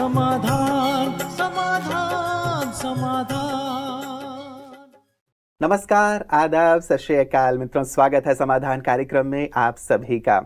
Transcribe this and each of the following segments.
समाधान समाधान समाधान। नमस्कार, आदाब, सत श्री अकाल मित्रों, स्वागत है समाधान कार्यक्रम में आप सभी का।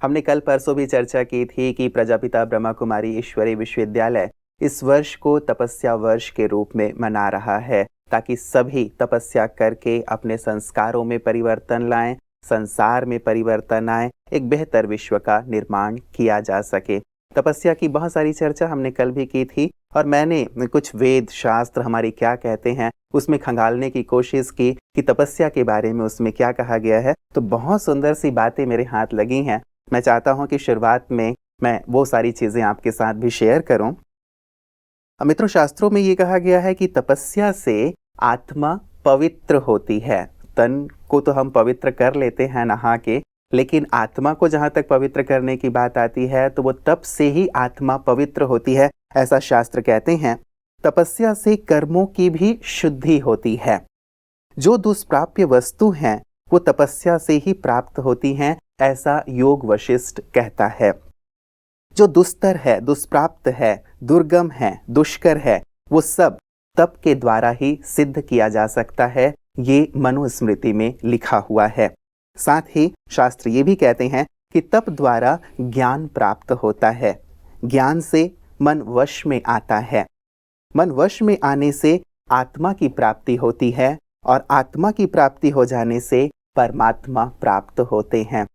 हमने कल परसों भी चर्चा की थी कि प्रजापिता ब्रह्मा कुमारी ईश्वरीय विश्वविद्यालय इस वर्ष को तपस्या वर्ष के रूप में मना रहा है, ताकि सभी तपस्या करके अपने संस्कारों में परिवर्तन लाएं, संसार में परिवर्तन आए, एक बेहतर विश्व का निर्माण किया जा सके। तपस्या की बहुत सारी चर्चा हमने कल भी की थी और मैंने कुछ वेद शास्त्र हमारी क्या कहते हैं उसमें खंगालने की कोशिश की कि तपस्या के बारे में उसमें क्या कहा गया है। तो बहुत सुंदर सी बातें मेरे हाथ लगी हैं। मैं चाहता हूं कि शुरुआत में मैं वो सारी चीज़ें आपके साथ भी शेयर करूं। मित्रों, शास्त्रों में ये कहा गया है कि तपस्या से आत्मा पवित्र होती है। तन को तो हम पवित्र कर लेते हैं नहा के, लेकिन आत्मा को जहाँ तक पवित्र करने की बात आती है तो वो तप से ही आत्मा पवित्र होती है, ऐसा शास्त्र कहते हैं। तपस्या से कर्मों की भी शुद्धि होती है। जो दुष्प्राप्य वस्तु हैं वो तपस्या से ही प्राप्त होती हैं, ऐसा योग वशिष्ठ कहता है। जो दुस्तर है, दुष्प्राप्त है, दुर्गम है, दुष्कर है, वो सब तप के द्वारा ही सिद्ध किया जा सकता है। ये मनुस्मृति में लिखा हुआ है। साथ ही शास्त्र ये भी कहते हैं कि तप द्वारा ज्ञान प्राप्त होता है। ज्ञान से मन वश में आता है। मन वश में आने से आत्मा की प्राप्ति होती है और आत्मा की प्राप्ति हो जाने से परमात्मा प्राप्त होते हैं।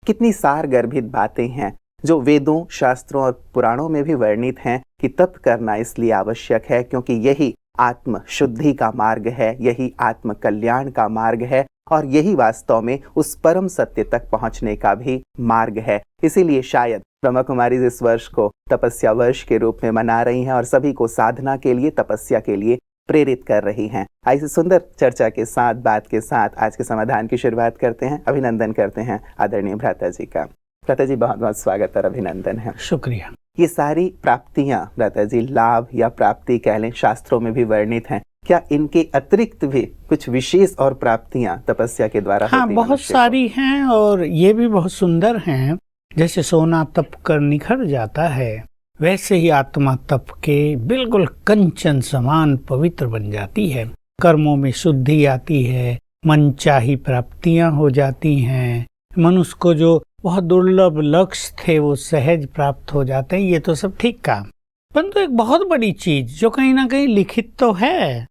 कितनी सारगर्भित बातें हैं जो वेदों, शास्त्रों और पुराणों में भी वर्णित हैं कि तप करना इसलिए आवश्यक है क्योंकि यही आत्म शुद्धि का मार्ग है, यही आत्म कल्याण का मार्ग है और यही वास्तव में उस परम सत्य तक पहुंचने का भी मार्ग है। इसीलिए शायद ब्रह्मा कुमारी इस वर्ष को तपस्या वर्ष के रूप में मना रही हैं और सभी को साधना के लिए, तपस्या के लिए प्रेरित कर रही हैं। ऐसी सुंदर चर्चा के साथ, बात के साथ आज के समाधान की शुरुआत करते हैं। अभिनंदन करते हैं आदरणीय भ्राता जी का। भ्राता जी, बहुत बहुत स्वागत और अभिनंदन है। शुक्रिया। ये सारी प्राप्तियां भ्राता जी, लाभ या प्राप्ति कह लें, शास्त्रों में भी वर्णित हैं। क्या इनके अतिरिक्त भी कुछ विशेष और प्राप्तियां तपस्या के द्वारा हाँ, बहुत सारी हैं और ये भी बहुत सुंदर हैं। जैसे सोना तप कर निखर जाता है, वैसे ही आत्मा तप के बिल्कुल कंचन समान पवित्र बन जाती है। कर्मों में शुद्धि आती है, मनचाही प्राप्तियां हो जाती हैं। मनुष्य को जो बहुत दुर्लभ लक्ष्य थे वो सहज प्राप्त हो जाते हैं। ये तो सब ठीक काम, परंतु एक बहुत बड़ी चीज जो कहीं ना कहीं लिखित तो है,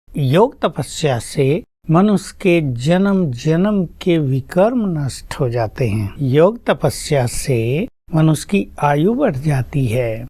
योग तपस्या से मनुष्य के जन्म जन्म के विकर्म नष्ट हो जाते हैं। योग तपस्या से मनुष्य की आयु बढ़ जाती है।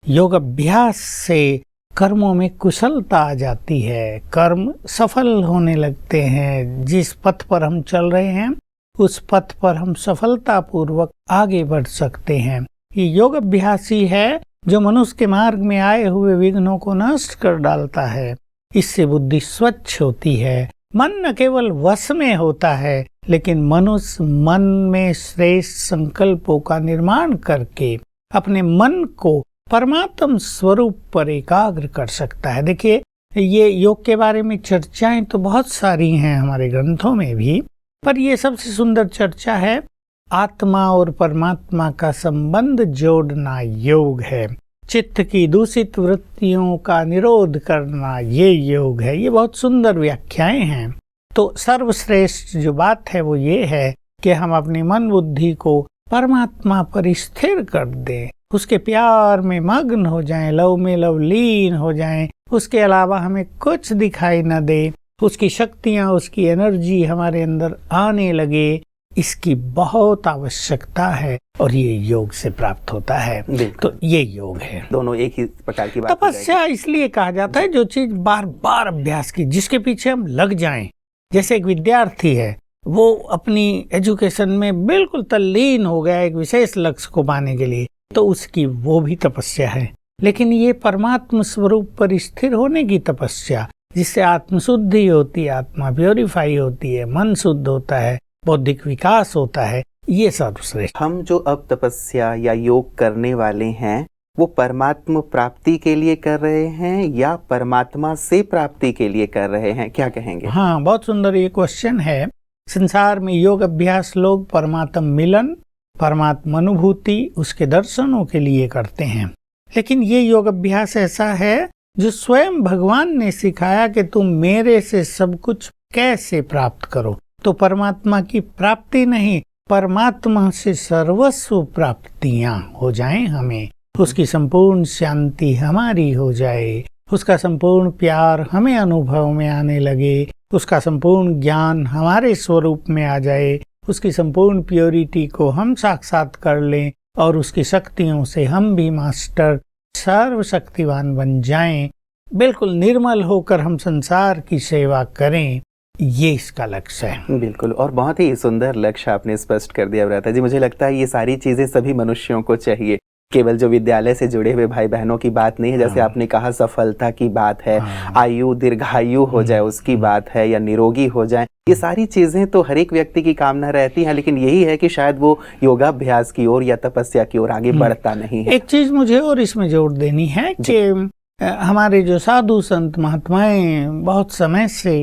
योग अभ्यास से कर्मों में कुशलता आ जाती है, कर्म सफल होने लगते हैं। जिस पथ पर हम चल रहे हैं उस पथ पर हम सफलता पूर्वक आगे बढ़ सकते हैं। ये योग अभ्यास ही है जो मनुष्य के मार्ग में आए हुए विघ्नों को नष्ट कर डालता है। इससे बुद्धि स्वच्छ होती है। मन न केवल वश में होता है, लेकिन मनुष्य मन में श्रेष्ठ संकल्पों का निर्माण करके अपने मन को परमात्म स्वरूप पर एकाग्र कर सकता है। देखिए, ये योग के बारे में चर्चाएं तो बहुत सारी हैं हमारे ग्रंथों में भी, पर ये सबसे सुंदर चर्चा है आत्मा और परमात्मा का संबंध जोड़ना योग है। चित्त की दूषित वृत्तियों का निरोध करना ये योग है। ये बहुत सुंदर व्याख्याएं हैं। तो सर्वश्रेष्ठ जो बात है वो ये है कि हम अपनी मन बुद्धि को परमात्मा पर स्थिर कर दें, उसके प्यार में मग्न हो जाएं, लव में लवलीन हो जाएं। उसके अलावा हमें कुछ दिखाई न दे, उसकी शक्तियां, उसकी एनर्जी हमारे अंदर आने लगे। इसकी बहुत आवश्यकता है और ये योग से प्राप्त होता है। तो ये योग है। दोनों एक ही प्रकार की बात। तपस्या इसलिए कहा जाता है जो चीज बार बार अभ्यास की, जिसके पीछे हम लग जाएं। जैसे एक विद्यार्थी है, वो अपनी एजुकेशन में बिल्कुल तल्लीन हो गया एक विशेष लक्ष्य को पाने के लिए, तो उसकी वो भी तपस्या है। लेकिन ये परमात्म स्वरूप पर स्थिर होने की तपस्या, जिससे आत्मशुद्धि होती है, आत्मा प्योरीफाई होती है, मन शुद्ध होता है, बौद्धिक विकास होता है, ये सर्वश्रेष्ठ। हम जो अब तपस्या या योग करने वाले हैं वो परमात्मा प्राप्ति के लिए कर रहे हैं या परमात्मा से प्राप्ति के लिए कर रहे हैं, क्या कहेंगे? हाँ, बहुत सुंदर ये क्वेश्चन है। संसार में योग अभ्यास लोग परमात्मा मिलन, परमात्मा अनुभूति, उसके दर्शनों के लिए करते हैं। लेकिन ये योग अभ्यास ऐसा है जो स्वयं भगवान ने सिखाया कि तुम मेरे से सब कुछ कैसे प्राप्त करो। तो परमात्मा की प्राप्ति नहीं, परमात्मा से सर्वस्व प्राप्तियां हो जाएं हमें, उसकी संपूर्ण शांति हमारी हो जाए, उसका संपूर्ण प्यार हमें अनुभव में आने लगे, उसका संपूर्ण ज्ञान हमारे स्वरूप में आ जाए, उसकी संपूर्ण प्योरिटी को हम साक्षात कर लें और उसकी शक्तियों से हम भी मास्टर सर्वशक्तिवान बन जाएं, बिल्कुल निर्मल होकर हम संसार की सेवा करें। ये इसका लक्ष्य है। बिल्कुल, और बहुत ही सुंदर लक्ष्य आपने स्पष्ट कर दिया व्रता जी। मुझे लगता है ये सारी चीजें सभी मनुष्यों को चाहिए, केवल जो विद्यालय से जुड़े हुए भाई बहनों की बात नहीं है। जैसे आपने कहा सफलता की बात है, आयु दीर्घायु हो जाए उसकी बात है, या निरोगी हो जाए, ये सारी चीजें तो हर एक व्यक्ति की कामना रहती है। लेकिन यही है कि शायद वो योगाभ्यास की ओर या तपस्या की ओर आगे बढ़ता नहीं है। एक चीज मुझे और इसमें जोड़ देनी है कि हमारे जो साधु संत महात्माएं बहुत समय से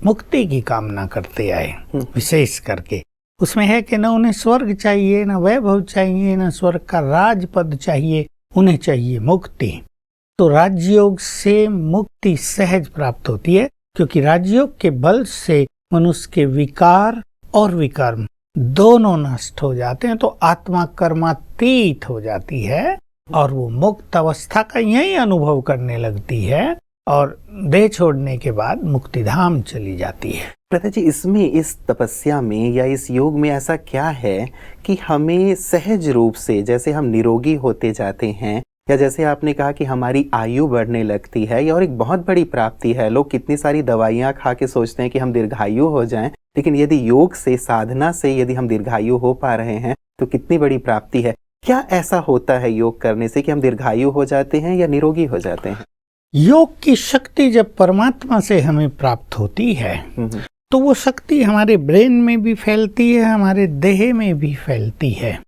मुक्ति की कामना करते आए, विशेष करके उसमें है कि न उन्हें स्वर्ग चाहिए, न वैभव चाहिए, न स्वर्ग का राजपद चाहिए, उन्हें चाहिए मुक्ति। तो राजयोग से मुक्ति सहज प्राप्त होती है, क्योंकि राजयोग के बल से मनुष्य के विकार और विकर्म दोनों नष्ट हो जाते हैं। तो आत्मा कर्मातीत हो जाती है और वो मुक्त अवस्था का यही अनुभव करने लगती है और देह छोड़ने के बाद मुक्तिधाम चली जाती है। प्रभु जी, इसमें इस तपस्या में या इस योग में ऐसा क्या है कि हमें सहज रूप से जैसे हम निरोगी होते जाते हैं, या जैसे आपने कहा कि हमारी आयु बढ़ने लगती है, या और एक बहुत बड़ी प्राप्ति है। लोग कितनी सारी दवाइयाँ खा के सोचते हैं कि हम दीर्घायु हो जाएं, लेकिन यदि योग से, साधना से यदि हम दीर्घायु हो पा रहे हैं तो कितनी बड़ी प्राप्ति है। क्या ऐसा होता है योग करने से कि हम दीर्घायु हो जाते हैं या निरोगी हो जाते हैं? योग की शक्ति जब परमात्मा से हमें प्राप्त होती है तो वो शक्ति हमारे ब्रेन में भी फैलती है, हमारे देह में भी फैलती है।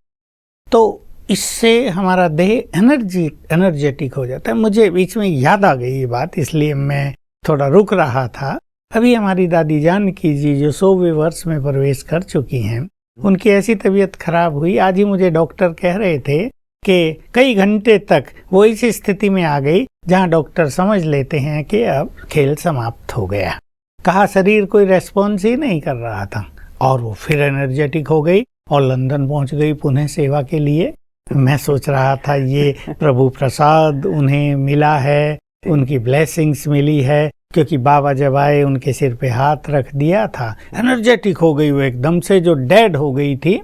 तो इससे हमारा देह एनर्जेटिक हो जाता है। मुझे बीच में याद आ गई ये बात, इसलिए मैं थोड़ा रुक रहा था। अभी हमारी दादी जानकी जी जो 100वें वर्ष में प्रवेश कर चुकी हैं, उनकी ऐसी तबीयत खराब हुई, आज ही मुझे डॉक्टर कह रहे थे कि कई घंटे तक वो इस स्थिति में आ गई जहां डॉक्टर समझ लेते हैं कि अब खेल समाप्त हो गया। कहा शरीर कोई रेस्पॉन्स ही नहीं कर रहा था, और वो फिर एनर्जेटिक हो गई और लंदन पहुंच गई पुनः सेवा के लिए। मैं सोच रहा था ये प्रभु प्रसाद उन्हें मिला है, उनकी ब्लेसिंग्स मिली है, क्योंकि बाबा जब आए उनके सिर पे हाथ रख दिया था, एनर्जेटिक हो गई वो एकदम से, जो डेड हो गई थी।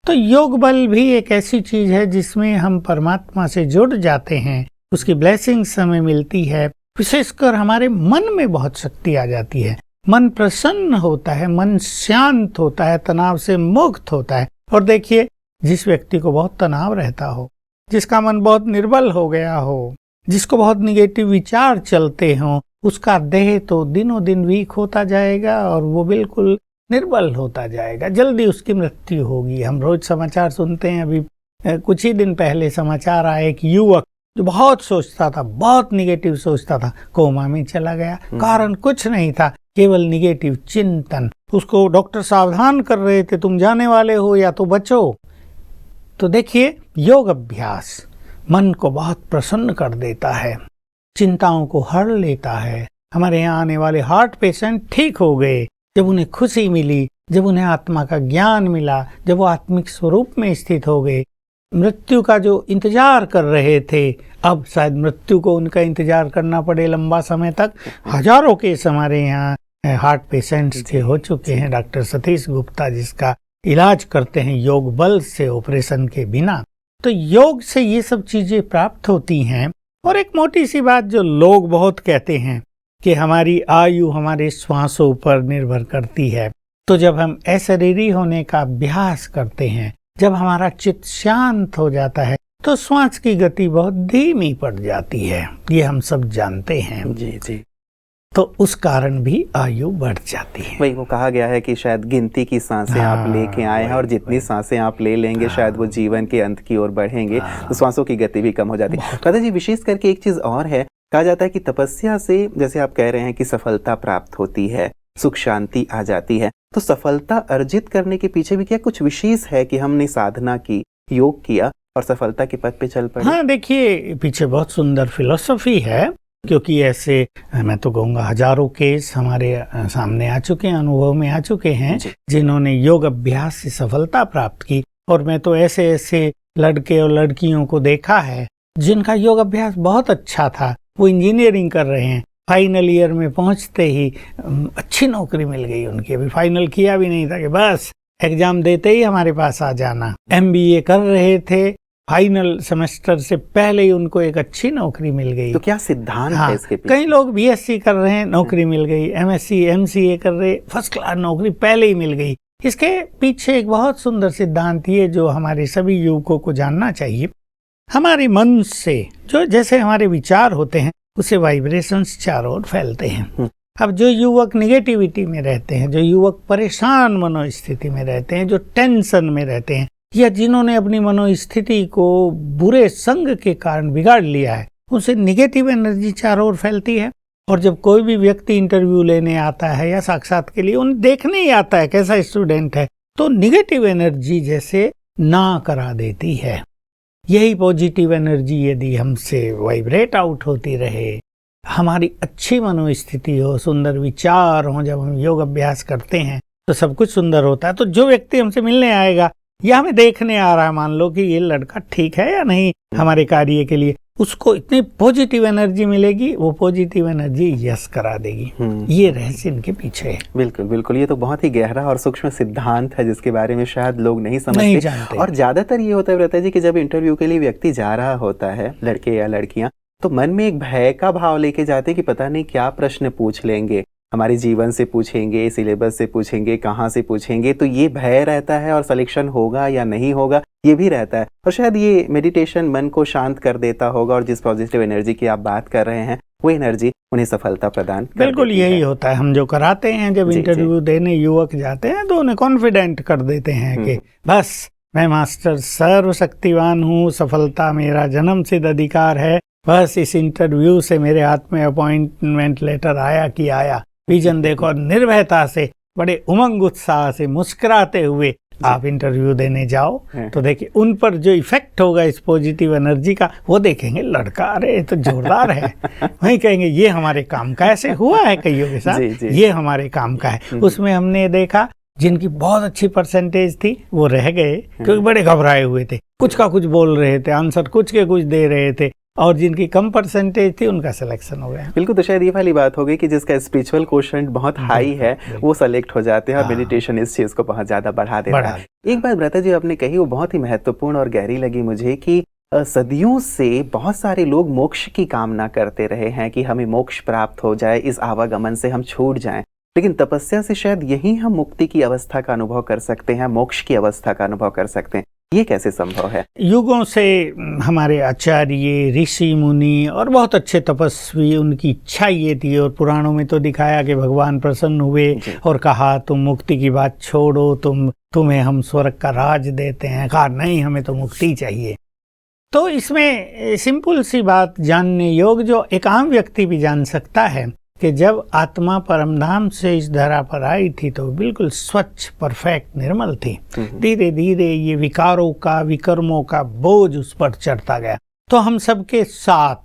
तो योग बल भी एक ऐसी चीज है जिसमें हम परमात्मा से जुड़ जाते हैं, उसकी ब्लेसिंग्स हमें मिलती है। विशेषकर हमारे मन में बहुत शक्ति आ जाती है, मन प्रसन्न होता है, मन शांत होता है, तनाव से मुक्त होता है। और देखिए, जिस व्यक्ति को बहुत तनाव रहता हो, जिसका मन बहुत निर्बल हो गया हो, जिसको बहुत निगेटिव विचार चलते हों, उसका देह तो दिनों दिन वीक होता जाएगा और वो बिल्कुल निर्बल होता जाएगा, जल्दी उसकी मृत्यु होगी। हम रोज समाचार सुनते हैं, अभी कुछ ही दिन पहले समाचार आया, एक युवक जो बहुत सोचता था, बहुत निगेटिव सोचता था, कोमा में चला गया। कारण कुछ नहीं था, केवल निगेटिव चिंतन। उसको डॉक्टर सावधान कर रहे थे, तुम जाने वाले हो या तो बचो। तो देखिए, योग अभ्यास मन को बहुत प्रसन्न कर देता है, चिंताओं को हर लेता है। हमारे यहाँ आने वाले हार्ट पेशेंट ठीक हो गए जब उन्हें खुशी मिली, जब उन्हें आत्मा का ज्ञान मिला, जब वो आत्मिक स्वरूप में स्थित हो गए। मृत्यु का जो इंतजार कर रहे थे, अब शायद मृत्यु को उनका इंतजार करना पड़े लंबा समय तक। हजारों केस हमारे यहाँ हार्ट पेशेंट्स के हो चुके हैं। डॉक्टर सतीश गुप्ता जिसका इलाज करते हैं योग बल से, ऑपरेशन के बिना। तो योग से ये सब चीजें प्राप्त होती हैं। और एक मोटी सी बात जो लोग बहुत कहते हैं कि हमारी आयु हमारे श्वासों पर निर्भर करती है। तो जब हम अशरीरी होने का अभ्यास करते हैं, जब हमारा चित्त शांत हो जाता है, तो श्वास की गति बहुत धीमी पड़ जाती है। ये हम सब जानते हैं जी जी। तो उस कारण भी आयु बढ़ जाती है। वही वो कहा गया है कि शायद गिनती की सांसें आप लेके आए हैं, और जितनी सांसें आप ले लेंगे शायद वो जीवन के अंत की ओर बढ़ेंगे, तो सांसों की गति भी कम हो जाती है। दादा जी, विशेष करके एक चीज और है, कहा जाता है कि तपस्या से, जैसे आप कह रहे हैं कि सफलता प्राप्त होती है, सुख शांति आ जाती है। तो सफलता अर्जित करने के पीछे भी क्या कुछ विशेष है कि हमने साधना की, योग किया और सफलता के पथ पे चल पड़े? हाँ, देखिए पीछे बहुत सुंदर फिलॉसफी है, क्योंकि ऐसे मैं तो कहूँगा हजारों केस हमारे सामने आ चुके हैं, अनुभव में आ चुके हैं जिन्होंने योग अभ्यास से सफलता प्राप्त की। और मैं तो ऐसे ऐसे लड़के और लड़कियों को देखा है जिनका योग अभ्यास बहुत अच्छा था, वो इंजीनियरिंग कर रहे हैं, फाइनल ईयर में पहुंचते ही अच्छी नौकरी मिल गई उनकी। अभी फाइनल किया भी नहीं था कि बस एग्जाम देते ही हमारे पास आ जाना। MBA कर रहे थे, फाइनल सेमेस्टर से पहले ही उनको एक अच्छी नौकरी मिल गई। तो क्या सिद्धांत है इसके पीछे? कई लोग BSc कर रहे हैं, नौकरी मिल गई, MSc MCA कर रहे, फर्स्ट क्लास नौकरी पहले ही मिल गई। इसके पीछे एक बहुत सुंदर सिद्धांत ये जो हमारे सभी युवकों को जानना चाहिए। हमारे मन से जो जैसे हमारे विचार होते हैं उससे वाइब्रेशंस चारों ओर फैलते हैं। अब जो युवक निगेटिविटी में रहते हैं, जो युवक परेशान मनोस्थिति में रहते हैं, जो टेंशन में रहते हैं, या जिन्होंने अपनी मनोस्थिति को बुरे संग के कारण बिगाड़ लिया है, उनसे निगेटिव एनर्जी चारों ओर फैलती है। और जब कोई भी व्यक्ति इंटरव्यू लेने आता है या साक्षात के लिए उन्हें देखने ही आता है कैसा स्टूडेंट है, तो निगेटिव एनर्जी जैसे ना करा देती है। यही पॉजिटिव एनर्जी यदि हमसे वाइब्रेट आउट होती रहे, हमारी अच्छी मनोस्थिति हो, सुंदर विचार हो, जब हम योग अभ्यास करते हैं तो सब कुछ सुंदर होता है। तो जो व्यक्ति हमसे मिलने आएगा या हमें देखने आ रहा है, मान लो कि ये लड़का ठीक है या नहीं हमारे कार्य के लिए, उसको इतनी पॉजिटिव एनर्जी मिलेगी, वो पॉजिटिव एनर्जी यस करा देगी। ये रहस्य इनके पीछे है। बिल्कुल बिल्कुल, ये तो बहुत ही गहरा और सूक्ष्म सिद्धांत है जिसके बारे में शायद लोग नहीं समझते। और ज्यादातर ये होता रहता है जी कि जब इंटरव्यू के लिए व्यक्ति जा रहा होता है, लड़के या लड़कियां, तो मन में एक भय का भाव लेके जाते हैं कि पता नहीं क्या प्रश्न पूछ लेंगे, हमारे जीवन से पूछेंगे, सिलेबस से पूछेंगे, कहाँ से पूछेंगे। तो ये भय रहता है और सिलेक्शन होगा या नहीं होगा ये भी रहता है। और शायद ये मेडिटेशन मन को शांत कर देता होगा और जिस पॉजिटिव एनर्जी की आप बात कर रहे हैं वो एनर्जी उन्हें सफलता प्रदान कर बिल्कुल यही होता है। हम जो कराते हैं जब इंटरव्यू देने युवक जाते हैं तो उन्हें कॉन्फिडेंट कर देते हैं कि बस मैं मास्टर सर्वशक्तिवान हूँ, सफलता मेरा जन्म सिद्ध अधिकार है, बस इस इंटरव्यू से मेरे हाथ में अपॉइंटमेंट लेटर आया कि आया। विजन देखो, निर्भयता से, बड़े उमंग उत्साह से, मुस्कुराते हुए आप इंटरव्यू देने जाओ। तो देखिए उन पर जो इफेक्ट होगा इस पॉजिटिव एनर्जी का, वो देखेंगे लड़का अरे तो जोरदार है, वही कहेंगे ये हमारे काम का। ऐसे हुआ है कईयों के साथ, ये हमारे काम का है। उसमें हमने देखा जिनकी बहुत अच्छी परसेंटेज थी वो रह गए क्योंकि बड़े घबराए हुए थे, कुछ का कुछ बोल रहे थे, आंसर कुछ के कुछ दे रहे थे, और जिनकी कम परसेंटेज थी उनका सिलेक्शन हो गया। बिल्कुल, तो शायद ये वाली बात हो गई कि जिसका स्पिरिचुअल क्वोशंट बहुत हाई है वो सेलेक्ट हो जाते हैं और मेडिटेशन इस चीज को बहुत ज्यादा बढ़ा देता है। एक बात भ्राता जी आपने कही वो बहुत ही महत्वपूर्ण और गहरी लगी मुझे कि सदियों से बहुत सारे लोग मोक्ष की कामना करते रहे हैं कि हमें मोक्ष प्राप्त हो जाए, इस आवागमन से हम छूट जाएं, लेकिन तपस्या से शायद यही हम मुक्ति की अवस्था का अनुभव कर सकते हैं, मोक्ष की अवस्था का अनुभव कर सकते हैं। ये कैसे संभव है? युगों से हमारे आचार्य, ऋषि मुनि और बहुत अच्छे तपस्वी, उनकी इच्छा ये थी, और पुराणों में तो दिखाया कि भगवान प्रसन्न हुए और कहा तुम मुक्ति की बात छोड़ो, तुम्हें हम स्वर्ग का राज देते हैं। कहा नहीं, हमें तो मुक्ति चाहिए। तो इसमें सिंपल सी बात जानने योग्य जो एक आम व्यक्ति भी जान सकता है कि जब आत्मा परमधाम से इस धरा पर आई थी तो बिल्कुल स्वच्छ, परफेक्ट, निर्मल थी। धीरे धीरे ये विकारों का, विकर्मों का बोझ उस पर चढ़ता गया। तो हम सबके साथ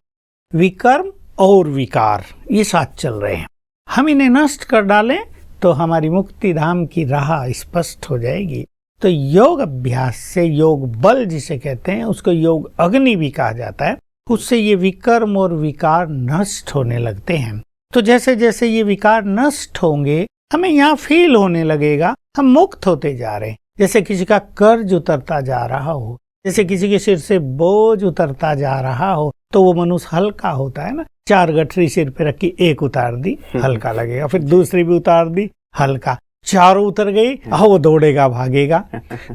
विकर्म और विकार ये साथ चल रहे हैं। हम इन्हें नष्ट कर डालें तो हमारी मुक्ति धाम की राह स्पष्ट हो जाएगी। तो योग अभ्यास से, योग बल जिसे कहते हैं, उसको योग अग्नि भी कहा जाता है, उससे ये विकर्म और विकार नष्ट होने लगते हैं। तो जैसे जैसे ये विकार नष्ट होंगे हमें यहाँ फील होने लगेगा हम मुक्त होते जा रहे हैं। जैसे किसी का कर्ज उतरता जा रहा हो, जैसे किसी के सिर से बोझ उतरता जा रहा हो, तो वो मनुष्य हल्का होता है ना। 4 गठरी सिर पे रखी, एक उतार दी, हल्का लगेगा, फिर दूसरी भी उतार दी, हल्का, चारों उतर गई, वो दौड़ेगा, भागेगा।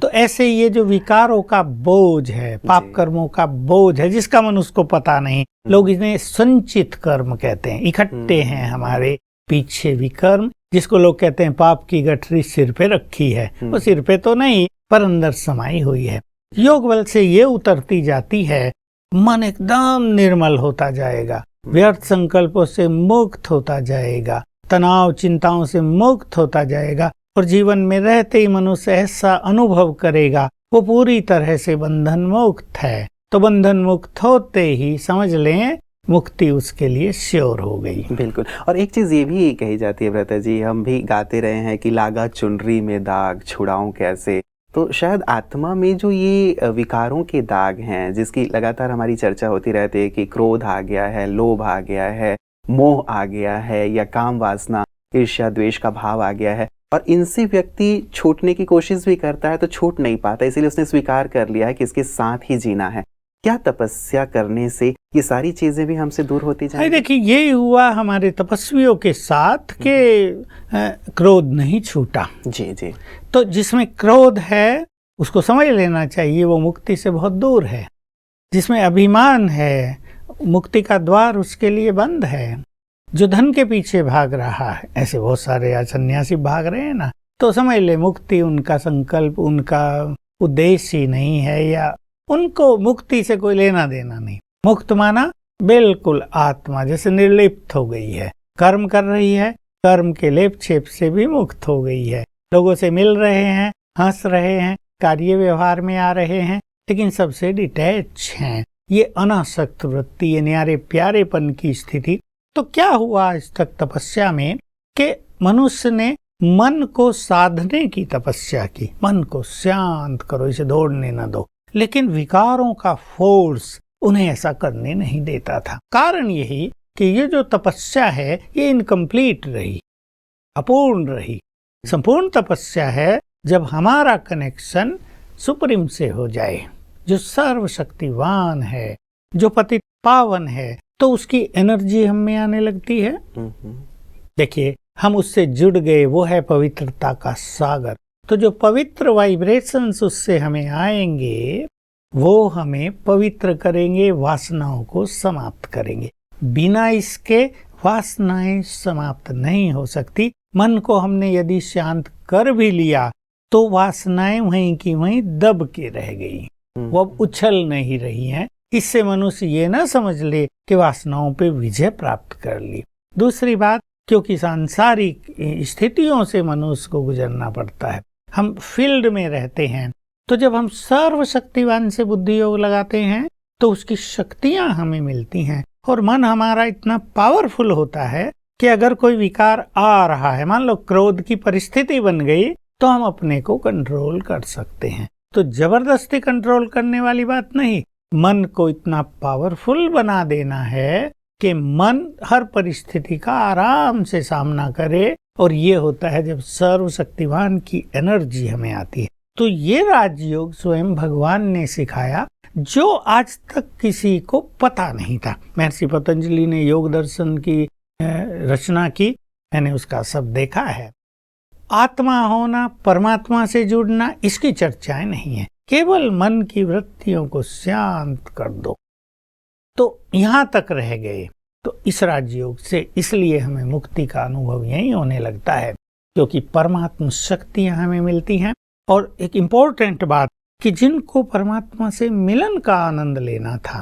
तो ऐसे ये जो विकारों का बोझ है, पाप कर्मों का बोझ है, जिसका मनुष्य को पता नहीं, लोग इन्हें संचित कर्म कहते हैं। इकट्ठे हैं हमारे पीछे विकर्म, जिसको लोग कहते हैं पाप की गठरी सिर पे रखी है। वो सिर पे तो नहीं पर अंदर समाई हुई है। योग बल से ये उतरती जाती है, मन एकदम निर्मल होता जाएगा, व्यर्थ संकल्पों से मुक्त होता जाएगा, तनाव चिंताओं से मुक्त होता जाएगा और जीवन में रहते ही मनुष्य ऐसा अनुभव करेगा वो पूरी तरह से बंधन मुक्त है। तो बंधन मुक्त होते ही समझ लें मुक्ति उसके लिए श्योर हो गई। बिल्कुल। और एक चीज ये भी कही जाती है व्रता जी, हम भी गाते रहे हैं कि लागा चुनरी में दाग छुड़ाऊं कैसे। तो शायद आत्मा में जो ये विकारों के दाग हैं, जिसकी लगातार हमारी चर्चा होती रहती है कि क्रोध आ गया है, लोभ आ गया है, मोह आ गया है, या काम वासना ईर्ष्या द्वेष का भाव आ गया है, और इनसे व्यक्ति छूटने की कोशिश भी करता है तो छूट नहीं पाता, इसीलिए उसने स्वीकार कर लिया है कि इसके साथ ही जीना है। क्या तपस्या करने से ये सारी चीजें भी हमसे दूर होती जाएंगी? देखिए ये हुआ हमारे तपस्वियों के साथ के क्रोध नहीं छूटा। जी जी। तो जिसमें क्रोध है उसको समझ लेना चाहिए वो मुक्ति से बहुत दूर है। जिसमें अभिमान है मुक्ति का द्वार उसके लिए बंद है। जो धन के पीछे भाग रहा है, ऐसे बहुत सारे आज सन्यासी भाग रहे हैं ना, तो समझ ले मुक्ति उनका संकल्प, उनका उद्देश्य ही नहीं है, या उनको मुक्ति से कोई लेना देना नहीं। मुक्त माना बिल्कुल आत्मा जैसे निर्लिप्त हो गई है, कर्म कर रही है, कर्म के लेप छेप से भी मुक्त हो गई है। लोगों से मिल रहे हैं, हंस रहे हैं, कार्य व्यवहार में आ रहे हैं, लेकिन सबसे डिटैच हैं। ये अनासक्त वृत्ति, ये न्यारे प्यारेपन की स्थिति। तो क्या हुआ आज तक तपस्या में कि मनुष्य ने मन को साधने की तपस्या की, मन को शांत करो, इसे दौड़ने न दो, लेकिन विकारों का फोर्स उन्हें ऐसा करने नहीं देता था। कारण यही कि ये जो तपस्या है ये इनकम्प्लीट रही, अपूर्ण रही। संपूर्ण तपस्या है जब हमारा कनेक्शन सुप्रीम से हो जाए, जो सर्वशक्तिवान है, जो पतित पावन है, तो उसकी एनर्जी हम में आने लगती है। देखिए हम उससे जुड़ गए, वो है पवित्रता का सागर। तो जो पवित्र वाइब्रेशंस उससे हमें आएंगे वो हमें पवित्र करेंगे, वासनाओं को समाप्त करेंगे। बिना इसके वासनाएं समाप्त नहीं हो सकती। मन को हमने यदि शांत कर भी लिया तो वासनाएं वहीं की वहीं दब के रह गई, वो अब उछल नहीं रही हैं। इससे मनुष्य ये ना समझ ले कि वासनाओं पे विजय प्राप्त कर ली। दूसरी बात, क्योंकि सांसारिक स्थितियों से मनुष्य को गुजरना पड़ता है, हम फील्ड में रहते हैं, तो जब हम सर्वशक्तिवान से बुद्धि योग लगाते हैं तो उसकी शक्तियां हमें मिलती हैं और मन हमारा इतना पावरफुल होता है कि अगर कोई विकार आ रहा है, मान लो क्रोध की परिस्थिति बन गई, तो हम अपने को कंट्रोल कर सकते हैं। तो जबरदस्ती कंट्रोल करने वाली बात नहीं, मन को इतना पावरफुल बना देना है कि मन हर परिस्थिति का आराम से सामना करे, और ये होता है जब सर्वशक्तिवान की एनर्जी हमें आती है। तो ये राजयोग स्वयं भगवान ने सिखाया, जो आज तक किसी को पता नहीं था। महर्षि पतंजलि ने योग दर्शन की रचना की, मैंने उसका सब देखा है। आत्मा होना, परमात्मा से जुड़ना, इसकी चर्चाएं नहीं है, केवल मन की वृत्तियों को शांत कर दो। तो यहाँ तक रह गए। तो इस राजयोग से इसलिए हमें मुक्ति का अनुभव यही होने लगता है, क्योंकि परमात्मा शक्तियां हमें मिलती हैं। और एक इम्पोर्टेंट बात कि जिनको परमात्मा से मिलन का आनंद लेना था,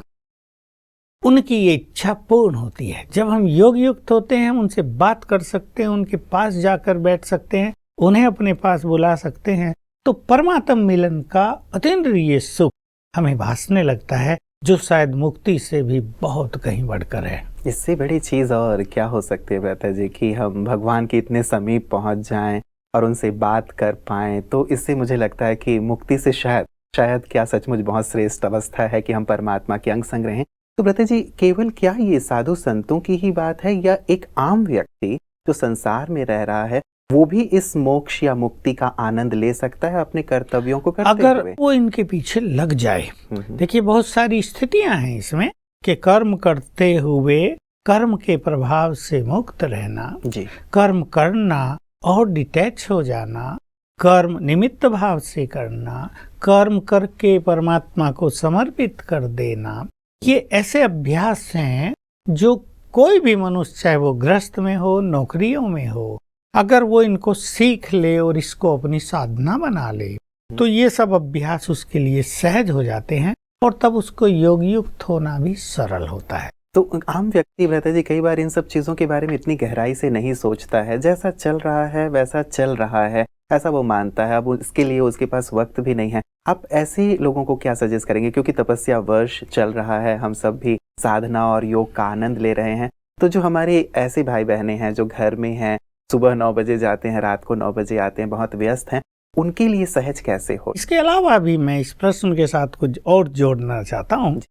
उनकी ये इच्छा पूर्ण होती है। जब हम योग युक्त होते हैं, हम उनसे बात कर सकते हैं, उनके पास जाकर बैठ सकते हैं, उन्हें अपने पास बुला सकते हैं, तो परमात्म मिलन का अतीन्द्रिय सुख हमें भासने लगता है, जो शायद मुक्ति से भी बहुत कहीं बढ़कर है। इससे बड़ी चीज और क्या हो सकती है व्रता जी, कि हम भगवान के इतने समीप पहुंच जाएं और उनसे बात कर पाएं। तो इससे मुझे लगता है कि मुक्ति से शायद क्या सचमुच बहुत श्रेष्ठ अवस्था है कि हम परमात्मा के अंग संग रहें। तो व्रता जी, केवल क्या ये साधु संतों की ही बात है, या एक आम व्यक्ति जो संसार में रह रहा है वो भी इस मोक्ष या मुक्ति का आनंद ले सकता है अपने कर्तव्यों को करते अगर हुए? वो इनके पीछे लग जाए। देखिए बहुत सारी स्थितियां हैं इसमें कि कर्म करते हुए कर्म के प्रभाव से मुक्त रहना जी, कर्म करना और डिटैच हो जाना, कर्म निमित्त भाव से करना, कर्म करके परमात्मा को समर्पित कर देना, ये ऐसे अभ्यास हैं जो कोई भी मनुष्य, चाहे वो गृहस्थ में हो, नौकरियों में हो, अगर वो इनको सीख ले और इसको अपनी साधना बना ले, तो ये सब अभ्यास उसके लिए सहज हो जाते हैं और तब उसको योग युक्त होना भी सरल होता है। तो आम व्यक्ति भ्राता जी कई बार इन सब चीज़ों के बारे में इतनी गहराई से नहीं सोचता है, जैसा चल रहा है वैसा चल रहा है, ऐसा वो मानता है। अब इसके लिए उसके पास वक्त भी नहीं है। आप ऐसे लोगों को क्या सजेस्ट करेंगे? क्योंकि तपस्या वर्ष चल रहा है, हम सब भी साधना और योग का आनंद ले रहे हैं। तो जो हमारे ऐसे भाई बहनें हैं जो घर में हैं, सुबह 9 बजे जाते हैं, रात को 9 बजे आते हैं, बहुत व्यस्त हैं, उनके लिए सहज कैसे हो? इसके अलावा भी मैं इस प्रश्न के साथ कुछ और जोड़ना चाहता हूँ।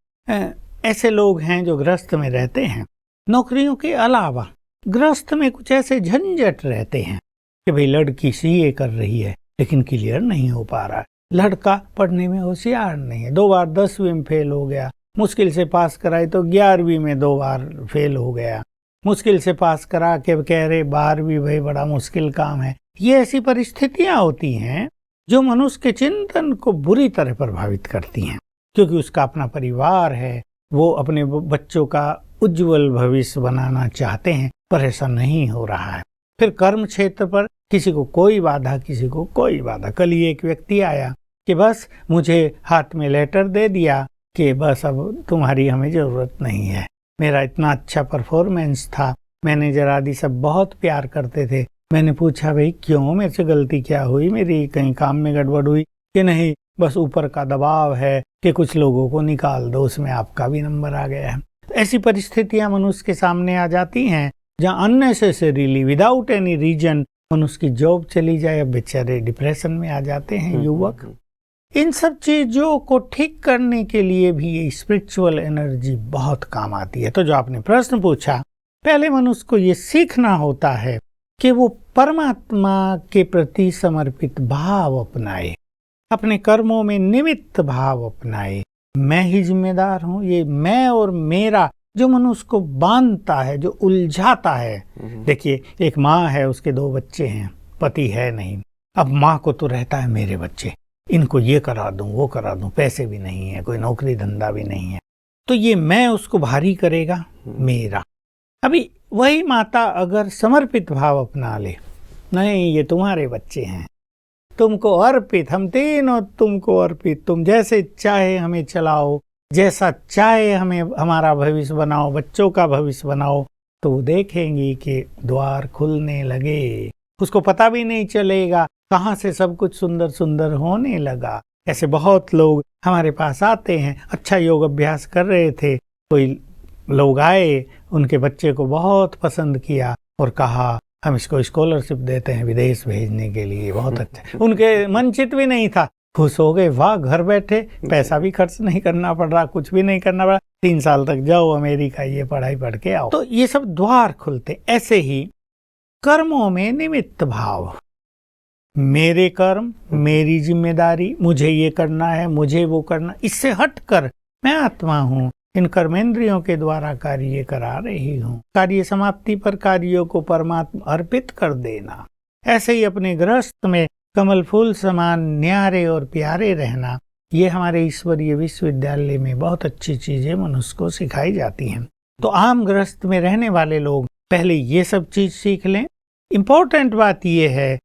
ऐसे लोग हैं जो गृहस्थ में रहते हैं, नौकरियों के अलावा गृहस्थ में कुछ ऐसे झंझट रहते हैं कि भाई लड़की सीए कर रही है लेकिन क्लियर नहीं हो पा रहा है, लड़का पढ़ने में होशियार नहीं है, 2 बार 10वीं में फेल हो गया, मुश्किल से पास कराई तो 11वीं में 2 बार फेल हो गया, मुश्किल से पास करा के कह रहे 12वीं भाई बड़ा मुश्किल काम है। ये ऐसी परिस्थितियां होती हैं जो मनुष्य के चिंतन को बुरी तरह प्रभावित करती हैं, क्योंकि उसका अपना परिवार है, वो अपने बच्चों का उज्जवल भविष्य बनाना चाहते हैं, पर ऐसा नहीं हो रहा है। फिर कर्म क्षेत्र पर किसी को कोई बाधा, किसी को कोई बाधा। कल ही एक व्यक्ति आया कि बस मुझे हाथ में लेटर दे दिया कि बस अब तुम्हारी हमें जरूरत नहीं है, मेरा इतना अच्छा परफॉर्मेंस था, मैनेजर आदि सब बहुत प्यार करते थे। मैंने पूछा भाई क्यों, मेरे से गलती क्या हुई, मेरी कहीं काम में गड़बड़ हुई? कि नहीं, बस ऊपर का दबाव है कि कुछ लोगों को निकाल दो, उसमें आपका भी नंबर आ गया है। ऐसी परिस्थितियां मनुष्य के सामने आ जाती हैं जहां अननेसेसरीली विदाउट एनी रीजन मनुष्य की जॉब चली जाए, अब बेचारे डिप्रेशन में आ जाते हैं युवक। इन सब चीजों को ठीक करने के लिए भी ये स्पिरिचुअल एनर्जी बहुत काम आती है। तो जो आपने प्रश्न पूछा, पहले मनुष्य को ये सीखना होता है कि वो परमात्मा के प्रति समर्पित भाव अपनाए, अपने कर्मों में निमित्त भाव अपनाए। मैं ही जिम्मेदार हूँ, ये मैं और मेरा जो मनुष्य को बांधता है, जो उलझाता है। देखिए, एक माँ है, उसके 2 बच्चे हैं, पति है नहीं। अब माँ को तो रहता है मेरे बच्चे, इनको ये करा दूं, वो करा दूं, पैसे भी नहीं है, कोई नौकरी धंधा भी नहीं है, तो ये मैं उसको भारी करेगा मेरा। अभी वही माता अगर समर्पित भाव अपना ले, नहीं ये तुम्हारे बच्चे हैं, तुमको अर्पित, हम तीनों तुमको अर्पित, तुम जैसे चाहे हमें चलाओ, जैसा चाहे हमें हमारा भविष्य बनाओ, बच्चों का भविष्य बनाओ, तो वो देखेंगी कि द्वार खुलने लगे, उसको पता भी नहीं चलेगा कहाँ से सब कुछ सुंदर सुंदर होने लगा। ऐसे बहुत लोग हमारे पास आते हैं, अच्छा योग अभ्यास कर रहे थे, कोई लोग आए, उनके बच्चे को बहुत पसंद किया और कहा हम इसको स्कॉलरशिप देते हैं विदेश भेजने के लिए, बहुत अच्छा। उनके मनचित भी नहीं था, खुश हो गए, वाह घर बैठे पैसा भी खर्च नहीं करना पड़ रहा, कुछ भी नहीं करना पड़ा, 3 साल तक जाओ अमेरिका, ये पढ़ाई पढ़ के आओ। तो ये सब द्वार खुलते। ऐसे ही कर्मों में निमित्त भाव, मेरे कर्म, मेरी जिम्मेदारी, मुझे ये करना है, मुझे वो करना, इससे हटकर मैं आत्मा हूँ, इन कर्मेंद्रियों के द्वारा कार्य करा रही हूँ। कार्य समाप्ति पर कार्यों को परमात्मा अर्पित कर देना। ऐसे ही अपने गृहस्थ में कमल फूल समान न्यारे और प्यारे रहना, ये हमारे ईश्वरीय विश्वविद्यालय में बहुत अच्छी चीजें मनुष्य को सिखाई जाती हैं। तो आम गृहस्थ में रहने वाले लोग पहले ये सब चीज सीख लें। इम्पोर्टेंट बात ये है,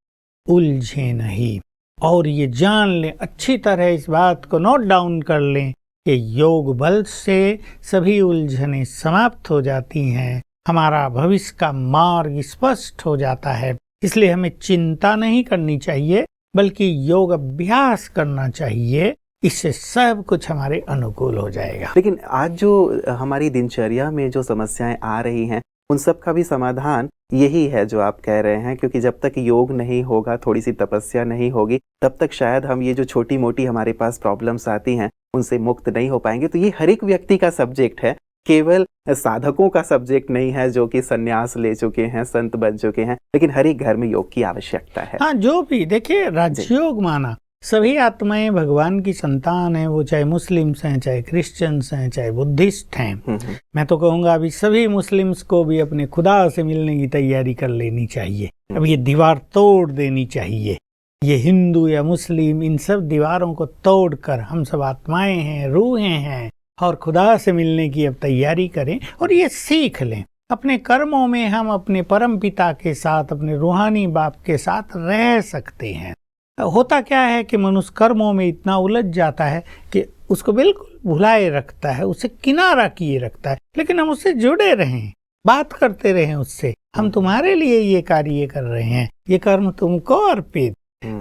उलझे नहीं, और ये जान लें, अच्छी तरह इस बात को नोट डाउन कर लें कि योग बल से सभी उलझने समाप्त हो जाती हैं, हमारा भविष्य का मार्ग स्पष्ट हो जाता है। इसलिए हमें चिंता नहीं करनी चाहिए, बल्कि योग अभ्यास करना चाहिए, इससे सब कुछ हमारे अनुकूल हो जाएगा। लेकिन आज जो हमारी दिनचर्या में जो समस्याएं आ रही हैं, उन सब का भी समाधान यही है जो आप कह रहे हैं, क्योंकि जब तक योग नहीं होगा, थोड़ी सी तपस्या नहीं होगी, तब तक शायद हम ये जो छोटी मोटी हमारे पास प्रॉब्लम्स आती हैं उनसे मुक्त नहीं हो पाएंगे। तो ये हर एक व्यक्ति का सब्जेक्ट है, केवल साधकों का सब्जेक्ट नहीं है जो कि संन्यास ले चुके हैं, संत बन चुके हैं, लेकिन हर एक घर में योग की आवश्यकता है। हाँ, जो भी देखिए, राजयोग माना सभी आत्माएं भगवान की संतान हैं, वो चाहे मुस्लिम्स हैं, चाहे क्रिश्चियंस हैं, चाहे बुद्धिस्ट हैं। मैं तो कहूँगा अभी सभी मुस्लिम्स को भी अपने खुदा से मिलने की तैयारी कर लेनी चाहिए। अब ये दीवार तोड़ देनी चाहिए, ये हिंदू या मुस्लिम, इन सब दीवारों को तोड़कर हम सब आत्माएं हैं, रूहें हैं, और खुदा से मिलने की अब तैयारी करें और ये सीख लें। अपने कर्मों में हम अपने परम पिता के साथ, अपने रूहानी बाप के साथ रह सकते हैं। होता क्या है कि मनुष्य कर्मों में इतना उलझ जाता है कि उसको बिल्कुल भुलाए रखता है, उसे किनारा किए रखता है। लेकिन हम उससे जुड़े रहें, बात करते रहें उससे, हम तुम्हारे लिए ये कार्य कर रहे हैं, ये कर्म तुमको अर्पित।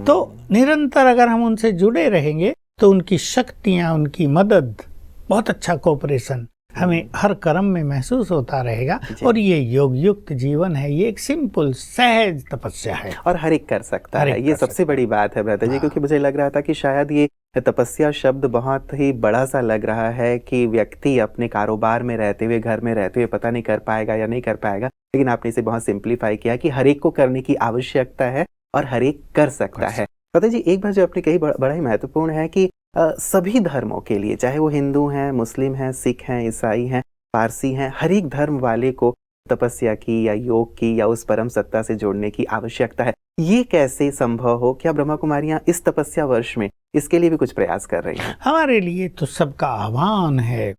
तो निरंतर अगर हम उनसे जुड़े रहेंगे तो उनकी शक्तियां, उनकी मदद, बहुत अच्छा कोऑपरेशन हमें हर कर्म में महसूस होता रहेगा। और ये योग युक्त जीवन है, ये एक सिंपल सहज तपस्या है और हर एक कर सकता है। ये सबसे बड़ी बात है भ्राता जी, क्योंकि मुझे लग रहा था कि शायद ये तपस्या शब्द बहुत ही बड़ा सा लग रहा है कि व्यक्ति अपने कारोबार में रहते हुए, घर में रहते हुए पता नहीं कर पाएगा या नहीं कर पाएगा। लेकिन आपने इसे बहुत सिंप्लीफाई किया कि हर एक को करने की आवश्यकता है और हर एक कर सकता है। भ्राता जी, एक बात जो आपने कही बड़ा ही महत्वपूर्ण है कि सभी धर्मों के लिए, चाहे वो हिंदू हैं, मुस्लिम हैं, सिख हैं, ईसाई हैं, पारसी हैं, हर एक धर्म वाले को तपस्या की या योग की या उस परम सत्ता से जोड़ने की आवश्यकता है। ये कैसे संभव हो? क्या ब्रह्मा कुमारियां इस तपस्या वर्ष में इसके लिए भी कुछ प्रयास कर रही हैं? हमारे लिए तो सबका आह्वान है।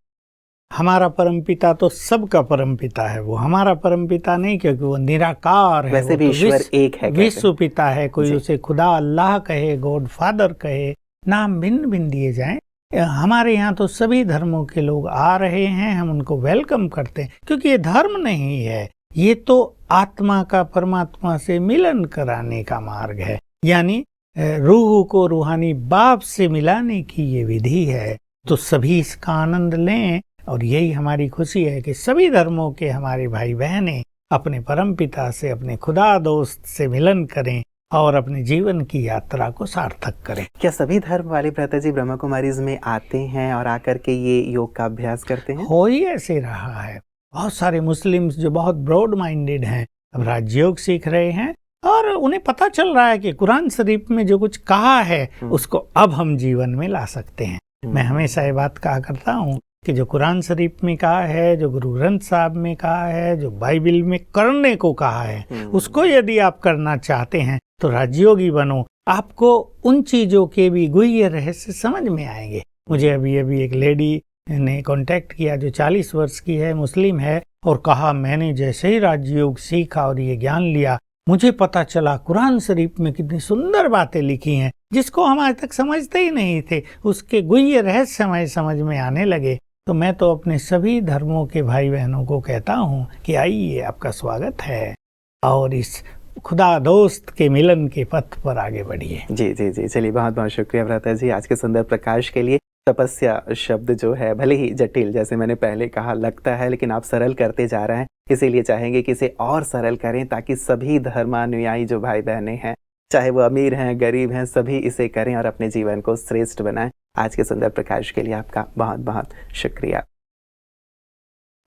हमारा परमपिता तो सबका परमपिता है। वो हमारा परमपिता नहीं क्योंकि वो निराकार है, वैसे भी ईश्वर एक है, विश्व पिता है। कोई उसे खुदा अल्लाह कहे, गॉड फादर कहे, नाम भिन्न भिन्न दिए जाएं। हमारे यहाँ तो सभी धर्मों के लोग आ रहे हैं, हम उनको वेलकम करते हैं, क्योंकि ये धर्म नहीं है, ये तो आत्मा का परमात्मा से मिलन कराने का मार्ग है। यानी रूह को रूहानी बाप से मिलाने की ये विधि है। तो सभी इसका आनंद लें और यही हमारी खुशी है कि सभी धर्मों के हमारे भाई बहनें अपने परमपिता से, अपने खुदा दोस्त से मिलन करें और अपने जीवन की यात्रा को सार्थक करें। क्या सभी धर्म वाले भ्राता जी ब्रह्मा कुमारीज में आते हैं और आकर के ये योग का अभ्यास करते हैं? हो ही ऐसे रहा है। बहुत सारे मुस्लिम्स जो बहुत ब्रॉड माइंडेड हैं अब राजयोग सीख रहे हैं और उन्हें पता चल रहा है कि कुरान शरीफ में जो कुछ कहा है उसको अब हम जीवन में ला सकते हैं। मैं हमेशा ये बात कहा करता हूँ कि जो कुरान शरीफ में कहा है, जो गुरु ग्रंथ साहब में कहा है, जो बाइबल में करने को कहा है, उसको यदि आप करना चाहते हैं तो राजयोगी बनो। आपको उन चीजों के भी गुह्य रहस्य समझ में आएंगे। मुझे अभी एक लेडी ने कांटेक्ट किया जो 40 वर्ष की है, मुस्लिम है, और कहा मैंने जैसे ही राजयोग सीखा और ये ज्ञान लिया, मुझे पता चला कुरान शरीफ में कितनी सुंदर बातें लिखी हैं जिसको हम आज तक समझते ही नहीं थे। उसके गुह्य रहस्य हमें समझ में आने लगे। तो मैं तो अपने सभी धर्मों के भाई बहनों को कहता हूँ कि आइए, आपका स्वागत है और इस खुदा दोस्त के मिलन के पथ पर आगे बढ़िए। जी जी जी, चलिए बहुत बहुत शुक्रिया भ्राता जी आज के सुंदर प्रकाश के लिए। तपस्या शब्द जो है भले ही जटिल, जैसे मैंने पहले कहा, लगता है, लेकिन आप सरल करते जा रहे हैं। इसीलिए चाहेंगे कि इसे और सरल करें ताकि सभी धर्मानुयायी जो भाई बहनें हैं, चाहे वो अमीर हैं, गरीब हैं, सभी इसे करें और अपने जीवन को श्रेष्ठ बनाएं। आज के सुंदर प्रकाश के लिए आपका बहुत बहुत शुक्रिया।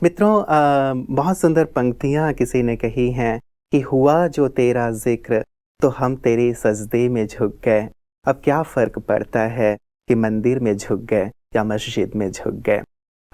मित्रों, बहुत सुंदर पंक्तियां किसी ने कही हैं कि हुआ जो तेरा जिक्र तो हम तेरे सजदे में झुक गए। अब क्या फर्क पड़ता है कि मंदिर में झुक गए या मस्जिद में झुक गए।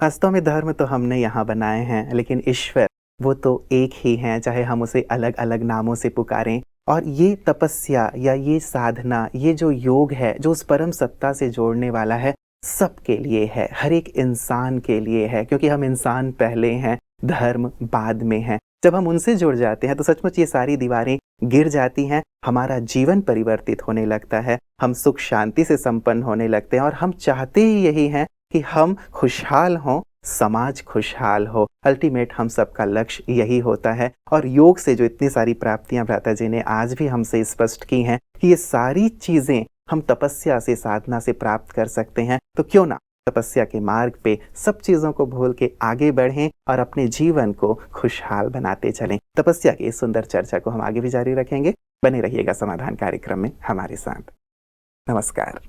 वास्तव में धर्म तो हमने यहाँ बनाए हैं, लेकिन ईश्वर वो तो एक ही हैं, चाहे हम उसे अलग अलग नामों से पुकारें। और ये तपस्या या ये साधना, ये जो योग है, जो उस परम सत्ता से जोड़ने वाला है, सबके लिए है, हर एक इंसान के लिए है, क्योंकि हम इंसान पहले हैं, धर्म बाद में है। जब हम उनसे जुड़ जाते हैं तो सचमुच ये सारी दीवारें गिर जाती हैं, हमारा जीवन परिवर्तित होने लगता है, हम सुख शांति से संपन्न होने लगते हैं और हम चाहते ही यही हैं कि हम खुशहाल हों, समाज खुशहाल हो। अल्टीमेट हम सबका लक्ष्य यही होता है। और योग से जो इतनी सारी प्राप्तियां भ्राता जी ने आज भी हमसे स्पष्ट की हैं कि ये सारी चीजें हम तपस्या से, साधना से प्राप्त कर सकते हैं। तो क्यों ना तपस्या के मार्ग पे सब चीजों को भूल के आगे बढ़ें और अपने जीवन को खुशहाल बनाते चलें। तपस्या की इस सुंदर चर्चा को हम आगे भी जारी रखेंगे। बने रहिएगा समाधान कार्यक्रम में हमारे साथ। नमस्कार।